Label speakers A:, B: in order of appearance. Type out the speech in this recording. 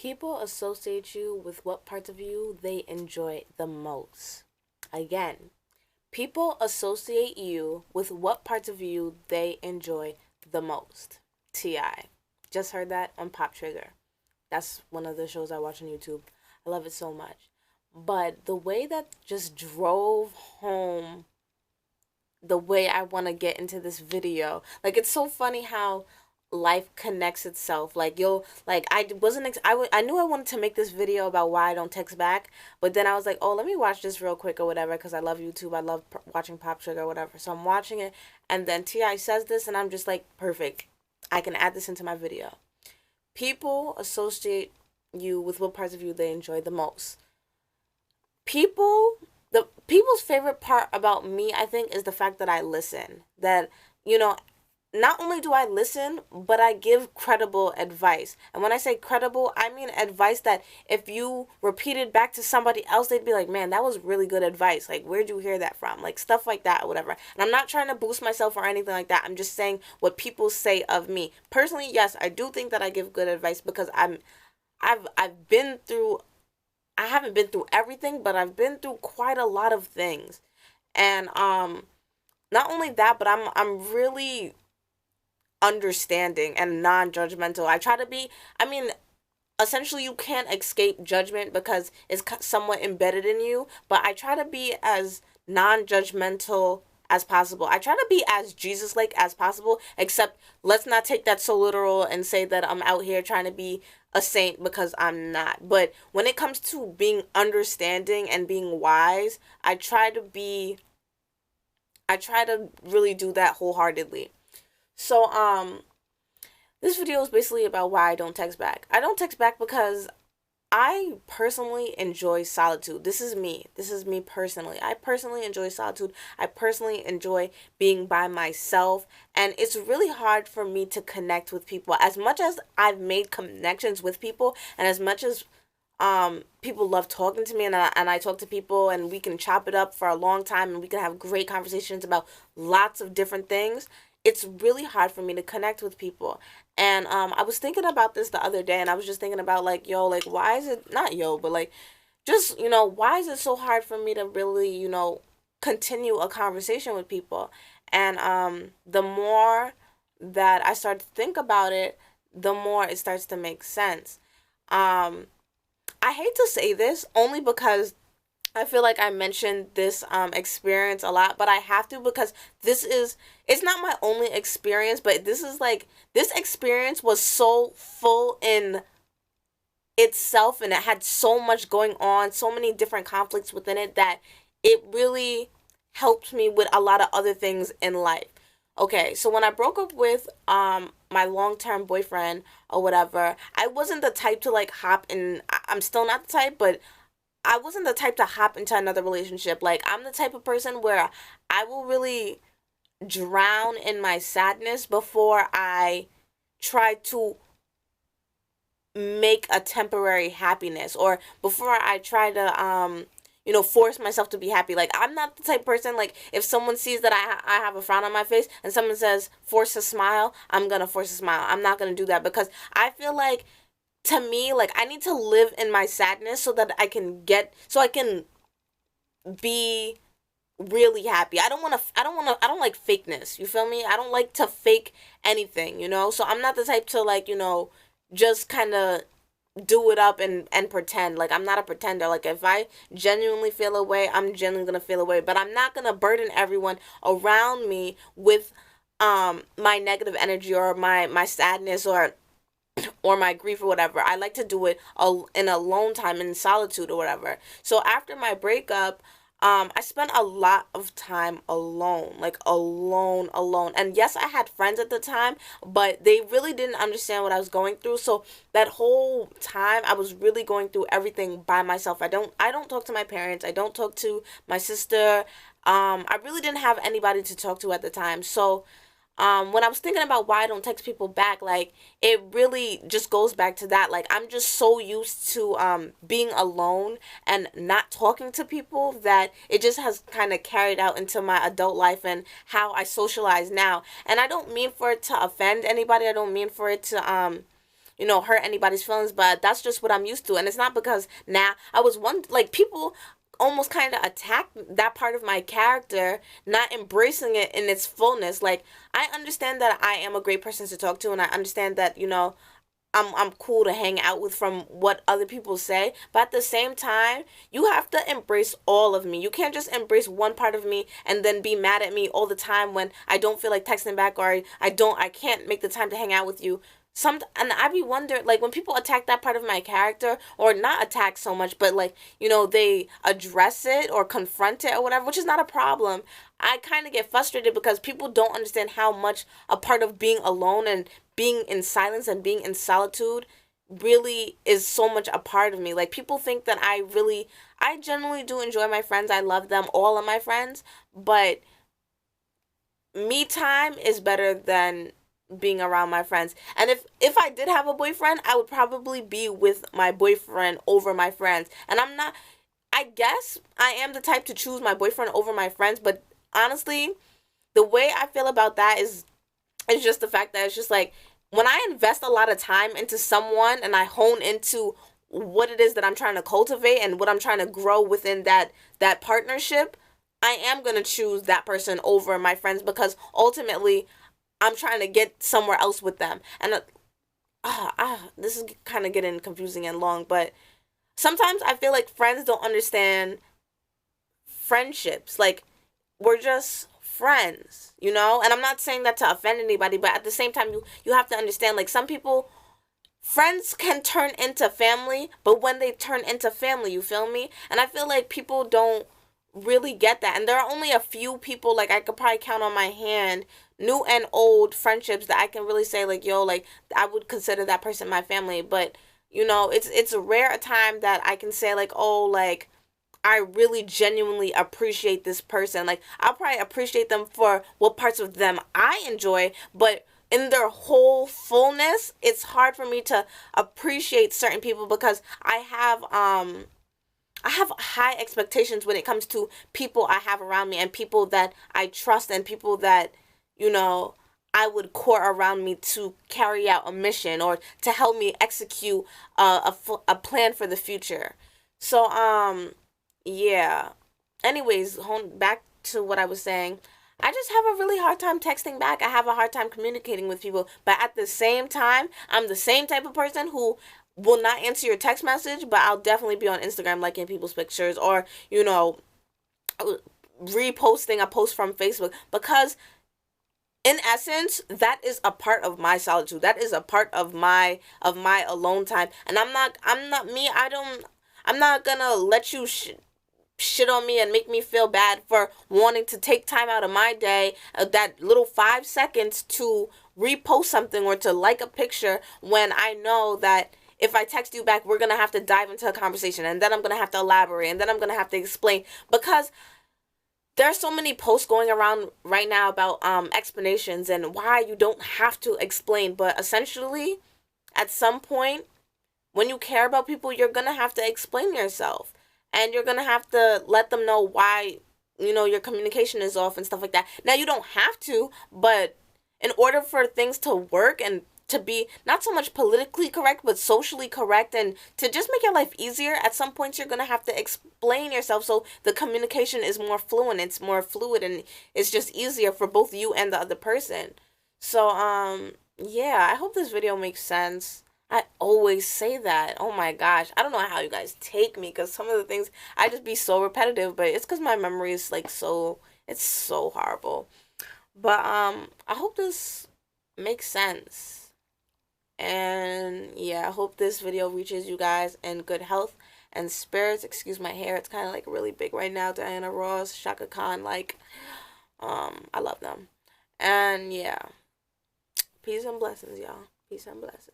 A: People associate you with what parts of you they enjoy the most. Again, people associate you with what parts of you they enjoy the most. T.I. Just heard that on Pop Trigger. That's one of the shows I watch on YouTube. I love it so much. But the way that just drove home the way I want to get into this video. Like, it's so funny how life connects itself. Like, you'll like I wasn't I knew I wanted to make this video about why I don't text back, but then I was like, oh, let me watch this real quick or whatever, because I love YouTube. I love watching Pop Trigger or whatever. So I'm watching it, and then Ti says this, and I'm just like, perfect, I can add this into my video. People associate you with what parts of you they enjoy the most. People's favorite part about me, I think, is the fact that I listen. That, you know, not only do I listen, but I give credible advice. And when I say credible, I mean advice that if you repeated back to somebody else, they'd be like, man, that was really good advice. Like, where'd you hear that from? Like, stuff like that or whatever. And I'm not trying to boost myself or anything like that. I'm just saying what people say of me. Personally, yes, I do think that I give good advice because I've been through, I haven't been through everything, but I've been through quite a lot of things. And not only that, but I'm really understanding and non-judgmental. I try to be, I mean, essentially you can't escape judgment because it's somewhat embedded in you, but I try to be as non-judgmental as possible. I try to be as Jesus-like as possible, except let's not take that so literal and say that I'm out here trying to be a saint, because I'm not. But when it comes to being understanding and being wise, I try to really do that wholeheartedly. So this video is basically about why I don't text back. I don't text back because I personally enjoy solitude. This is me. This is me personally. I personally enjoy solitude. I personally enjoy being by myself. And it's really hard for me to connect with people. As much as I've made connections with people, and as much as people love talking to me, and I talk to people and we can chop it up for a long time and we can have great conversations about lots of different things, it's really hard for me to connect with people. And I was thinking about this the other day, and I was just thinking about, like, yo, like, why is it not yo, but like, just, why is it so hard for me to really, continue a conversation with people? And the more that I start to think about it, the more it starts to make sense. I hate to say this only because I feel like I mentioned this experience a lot, but I have to, because it's not my only experience, but this is like, this experience was so full in itself, and it had so much going on, so many different conflicts within it, that it really helped me with a lot of other things in life. Okay, so when I broke up with my long-term boyfriend or whatever, I wasn't the type to like hop in. I'm still not the type, but I wasn't the type to hop into another relationship. Like, I'm the type of person where I will really drown in my sadness before I try to make a temporary happiness, or before I try to force myself to be happy. Like, I'm not the type of person, like, if someone sees that I have a frown on my face and someone says force a smile, I'm gonna force a smile. I'm not gonna do that, because I feel like, to me, like, I need to live in my sadness so that I can be really happy. I don't like fakeness. You feel me? I don't like to fake anything. So I'm not the type to, like, just kind of do it up and pretend. Like, I'm not a pretender. Like, if I genuinely feel a way, I'm genuinely gonna feel a way, but I'm not gonna burden everyone around me with my negative energy, or my sadness, or my grief, or whatever. I like to do it in alone time, in solitude, or whatever. So after my breakup, I spent a lot of time alone, like alone. And yes, I had friends at the time, but they really didn't understand what I was going through. So that whole time, I was really going through everything by myself. I don't talk to my parents. I don't talk to my sister. I really didn't have anybody to talk to at the time. So when I was thinking about why I don't text people back, like, it really just goes back to that. Like, I'm just so used to being alone and not talking to people, that it just has kind of carried out into my adult life and how I socialize now. And I don't mean for it to offend anybody. I don't mean for it to hurt anybody's feelings, but that's just what I'm used to. And it's not because now I was one, like, people almost kind of attack that part of my character, not embracing it in its fullness. Like, I understand that I am a great person to talk to, and I understand that, I'm cool to hang out with from what other people say, but at the same time, you have to embrace all of me. You can't just embrace one part of me and then be mad at me all the time when I don't feel like texting back, or I can't make the time to hang out with you. And I be wondering, like, when people attack that part of my character, or not attack so much, but, like, they address it or confront it or whatever, which is not a problem. I kind of get frustrated because people don't understand how much a part of being alone and being in silence and being in solitude really is so much a part of me. Like, people think that I generally do enjoy my friends. I love them, all of my friends, but me time is better than being around my friends. And if I did have a boyfriend, I would probably be with my boyfriend over my friends. And I guess I am the type to choose my boyfriend over my friends, but honestly, the way I feel about that is it's just the fact that it's just like, when I invest a lot of time into someone and I hone into what it is that I'm trying to cultivate and what I'm trying to grow within that partnership, I am going to choose that person over my friends, because ultimately I'm trying to get somewhere else with them. And this is kind of getting confusing and long, but sometimes I feel like friends don't understand friendships. Like, we're just friends, And I'm not saying that to offend anybody, but at the same time, you have to understand, like, some people, friends can turn into family, but when they turn into family, you feel me? And I feel like people don't really get that. And there are only a few people, like, I could probably count on my hand, new and old friendships, that I can really say, like, yo, like, I would consider that person my family. But it's a rare time that I can say, like, oh, like, I really genuinely appreciate this person. Like, I'll probably appreciate them for what parts of them I enjoy, but in their whole fullness, it's hard for me to appreciate certain people, because I have high expectations when it comes to people I have around me, and people that I trust, and people that, I would court around me to carry out a mission, or to help me execute a plan for the future. So, yeah. Anyways, back to what I was saying. I just have a really hard time texting back. I have a hard time communicating with people. But at the same time, I'm the same type of person who will not answer your text message, but I'll definitely be on Instagram liking people's pictures, or, reposting a post from Facebook, because in essence, that is a part of my solitude. That is a part of my alone time. And I'm not me. I'm not gonna let you shit on me and make me feel bad for wanting to take time out of my day, that little 5 seconds, to repost something or to like a picture, when I know that if I text you back, we're gonna have to dive into a conversation, and then I'm gonna have to elaborate, and then I'm gonna have to explain, because there are so many posts going around right now about explanations and why you don't have to explain. But essentially, at some point, when you care about people, you're gonna have to explain yourself, and you're gonna have to let them know why your communication is off and stuff like that. Now, you don't have to, but in order for things to work and to be not so much politically correct but socially correct, and to just make your life easier, at some points you're gonna have to explain yourself, so the communication is more fluent, it's more fluid, and it's just easier for both you and the other person. So, yeah, I hope this video makes sense. I always say that. Oh my gosh. I don't know how you guys take me, because some of the things, I just be so repetitive, but it's because my memory is like it's so horrible. But I hope this makes sense. And yeah, I hope this video reaches you guys in good health and spirits. Excuse my hair. It's kind of like really big right now. Diana Ross, Shaka Khan, like, I love them. And yeah, peace and blessings, y'all. Peace and blessings.